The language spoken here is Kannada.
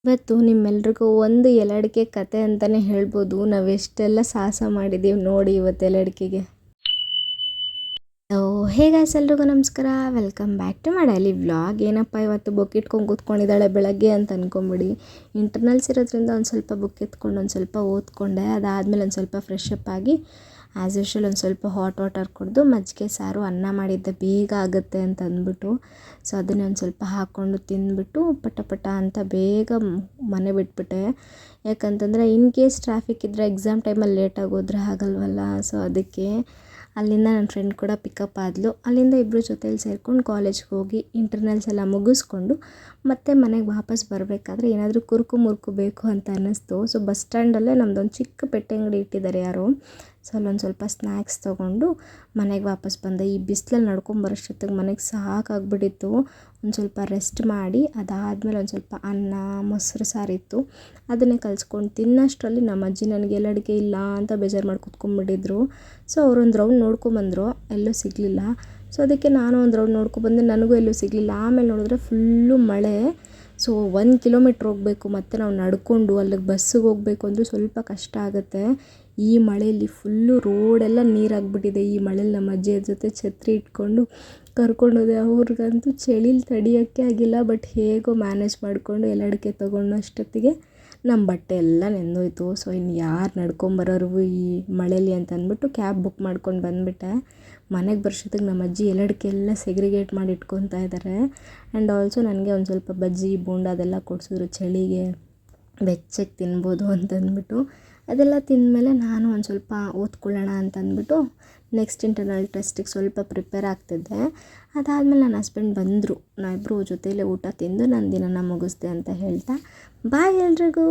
ಇವತ್ತು ನಿಮ್ಮೆಲ್ರಿಗೂ ಒಂದು ಎಲಡಿಕೆ ಕತೆ ಅಂತಲೇ ಹೇಳ್ಬೋದು. ನಾವೆಷ್ಟೆಲ್ಲ ಸಾಹಸ ಮಾಡಿದ್ದೀವಿ ನೋಡಿ ಇವತ್ತು ಎಲಡಿಕೆಗೆ. ಹೇ ಗೈಸ್, ಎಲ್ರಿಗೂ ನಮಸ್ಕಾರ, welcome back to my daily vlog. ಏನಪ್ಪ ಇವತ್ತು ಬುಕ್ ಇಟ್ಕೊಂಡು ಕೂತ್ಕೊಂಡಿದ್ದಾಳೆ ಬೆಳಗ್ಗೆ ಅಂತ ಅಂದ್ಕೊಂಬಿಡಿ. ಇಂಟರ್ನಲ್ಸ್ ಇರೋದ್ರಿಂದ ಒಂದು ಸ್ವಲ್ಪ ಬುಕ್ ಎತ್ಕೊಂಡು ಒಂದು ಸ್ವಲ್ಪ ಓದ್ಕೊಂಡೆ. ಅದಾದಮೇಲೆ ಒಂದು ಸ್ವಲ್ಪ ಫ್ರೆಶ್ ಅಪ್ ಆಗಿ ಆ್ಯಸ್ ಯೂಶ್ವಲ್ ಒಂದು ಸ್ವಲ್ಪ ಹಾಟ್ ವಾಟರ್ ಕುಡಿದು ಮಜ್ಜಿಗೆ ಸಾರು ಅನ್ನ ಮಾಡಿದ್ದೆ, ಬೇಗ ಆಗುತ್ತೆ ಅಂತ ಅಂದ್ಬಿಟ್ಟು. ಸೊ ಅದನ್ನೇ ಒಂದು ಸ್ವಲ್ಪ ಹಾಕ್ಕೊಂಡು ತಿಂದ್ಬಿಟ್ಟು ಪಟ ಅಂತ ಬೇಗ ಮನೆ ಬಿಟ್ಬಿಟ್ಟೆ. ಯಾಕಂತಂದರೆ ಇನ್ ಕೇಸ್ ಟ್ರಾಫಿಕ್ ಇದ್ದರೆ ಎಕ್ಸಾಮ್ ಟೈಮಲ್ಲಿ ಲೇಟಾಗಿ ಹೋದರೆ ಆಗಲ್ವಲ್ಲ. ಸೊ ಅದಕ್ಕೆ ಅಲ್ಲಿಂದ ನನ್ನ ಫ್ರೆಂಡ್ ಕೂಡ ಪಿಕಪ್ ಆದಳು. ಅಲ್ಲಿಂದ ಇಬ್ಬರು ಜೊತೆಲಿ ಸೇರ್ಕೊಂಡು ಕಾಲೇಜ್ಗೆ ಹೋಗಿ ಇಂಟರ್ನಲ್ಸ್ ಎಲ್ಲ ಮುಗಿಸ್ಕೊಂಡು ಮತ್ತೆ ಮನೆಗೆ ವಾಪಸ್ ಬರಬೇಕಾದ್ರೆ ಏನಾದರೂ ಕುರುಕು ಮುರುಕು ಬೇಕು ಅಂತ ಅನ್ನಿಸ್ತು. ಸೊ ಬಸ್ ಸ್ಟ್ಯಾಂಡಲ್ಲೇ ನಮ್ಮದೊಂದು ಚಿಕ್ಕ ಪೆಟ್ಟೆ ಅಂಗಡಿ ಇಟ್ಟಿದ್ದಾರೆ ಯಾರೋ. ಸೊ ಅಲ್ಲೊಂದು ಸ್ವಲ್ಪ ಸ್ನ್ಯಾಕ್ಸ್ ತೊಗೊಂಡು ಮನೆಗೆ ವಾಪಸ್ ಬಂದೆ. ಈ ಬಿಸಿಲಲ್ಲಿ ನಡ್ಕೊಂಬರೋಷ್ಟೊತ್ತಿಗೆ ಮನೆಗೆ ಸಾಕಾಗ್ಬಿಟ್ಟಿತ್ತು. ಒಂದು ಸ್ವಲ್ಪ ರೆಸ್ಟ್ ಮಾಡಿ ಅದಾದಮೇಲೆ ಒಂದು ಸ್ವಲ್ಪ ಅನ್ನ ಮೊಸರು ಸಾರಿತ್ತು, ಅದನ್ನೇ ಕಲಿಸ್ಕೊಂಡು ತಿನ್ನೋಷ್ಟರಲ್ಲಿ ನಮ್ಮ ಅಜ್ಜಿ ನನಗೆ ಎಲ್ಲಡಿಕೆ ಇಲ್ಲ ಅಂತ ಬೇಜಾರು ಮಾಡಿ ಕೂತ್ಕೊಂಡ್ಬಿಟ್ಟಿದ್ರು. ಸೊ ಅವರೊಂದು ರೌಂಡ್ ನೋಡ್ಕೊಂಬಂದರು, ಎಲ್ಲೂ ಸಿಗಲಿಲ್ಲ. ಸೊ ಅದಕ್ಕೆ ನಾನು ಒಂದು ರೌಂಡ್ ನೋಡ್ಕೊಬಂದು, ನನಗೂ ಎಲ್ಲೂ ಸಿಗಲಿಲ್ಲ. ಆಮೇಲೆ ನೋಡಿದ್ರೆ ಫುಲ್ಲು ಮಳೆ. ಸೊ 1 ಕಿಲೋಮೀಟ್ರ್ ಹೋಗಬೇಕು, ಮತ್ತು ನಾವು ನಡ್ಕೊಂಡು ಅಲ್ಲಿಗೆ ಬಸ್ಸಿಗೆ ಹೋಗಬೇಕು ಅಂದರೆ ಸ್ವಲ್ಪ ಕಷ್ಟ ಆಗುತ್ತೆ. ಈ ಮಳೆಯಲ್ಲಿ ಫುಲ್ಲು ರೋಡೆಲ್ಲ ನೀರಾಗಿಬಿಟ್ಟಿದೆ. ಈ ಮಳೇಲಿ ನಮ್ಮ ಅಜ್ಜಿಯ ಜೊತೆ ಛತ್ರಿ ಇಟ್ಕೊಂಡು ಕರ್ಕೊಂಡೋದೆ. ಅವ್ರಿಗಂತೂ ಚಳಿಲಿ ತಡಿಯೋಕ್ಕೆ ಆಗಿಲ್ಲ, ಬಟ್ ಹೇಗೋ ಮ್ಯಾನೇಜ್ ಮಾಡಿಕೊಂಡು ಎಲ್ಲಡಿಕೆ ತೊಗೊಂಡು ಅಷ್ಟೊತ್ತಿಗೆ ನಮ್ಮ ಬಟ್ಟೆ ಎಲ್ಲ ನೆಂದೋಯ್ತು. ಸೊ ಇನ್ನು ಯಾರು ನಡ್ಕೊಂಬರೋರು ಈ ಮಳೇಲಿ ಅಂತ ಅಂದ್ಬಿಟ್ಟು ಕ್ಯಾಬ್ ಬುಕ್ ಮಾಡ್ಕೊಂಡು ಬಂದುಬಿಟ್ಟೆ. ಮನೆಗೆ ಬರ್ಸೋದಕ್ಕೆ ನಮ್ಮ ಅಜ್ಜಿ ಎಲ್ಲಡಿಕೆ ಎಲ್ಲ ಸೆಗ್ರಿಗೇಟ್ ಮಾಡಿ ಇಟ್ಕೊತಾ ಇದ್ದಾರೆ. ಆ್ಯಂಡ್ ಆಲ್ಸೋ ನನಗೆ ಒಂದು ಸ್ವಲ್ಪ ಬಜ್ಜಿ ಬೋಂಡ ಅದೆಲ್ಲ ಕೊಡಿಸಿದ್ರು, ಚಳಿಗೆ ಬೆಚ್ಚಗೆ ತಿನ್ಬೋದು ಅಂತಂದ್ಬಿಟ್ಟು. ಅದೆಲ್ಲ ತಿಂದಮೇಲೆ ನಾನು ಒಂದು ಸ್ವಲ್ಪ ಓದ್ಕೊಳ್ಳೋಣ ಅಂತಂದ್ಬಿಟ್ಟು ನೆಕ್ಸ್ಟ್ ಇಂಟರ್ನಲ್ ಟೆಸ್ಟಿಗೆ ಸ್ವಲ್ಪ ಪ್ರಿಪೇರ್ ಆಗ್ತಿದ್ದೆ. ಅದಾದಮೇಲೆ ನನ್ನ ಹಸ್ಬೆಂಡ್ ಬಂದರು. ನಾವಿಬ್ಬರು ಜೊತೆಯಲ್ಲೇ ಊಟ ತಿಂದು ನನ್ನ ದಿನನ ಮುಗಿಸ್ದೆ ಅಂತ ಹೇಳ್ತಾ ಬಾಯ್ ಎಲ್ರಿಗೂ.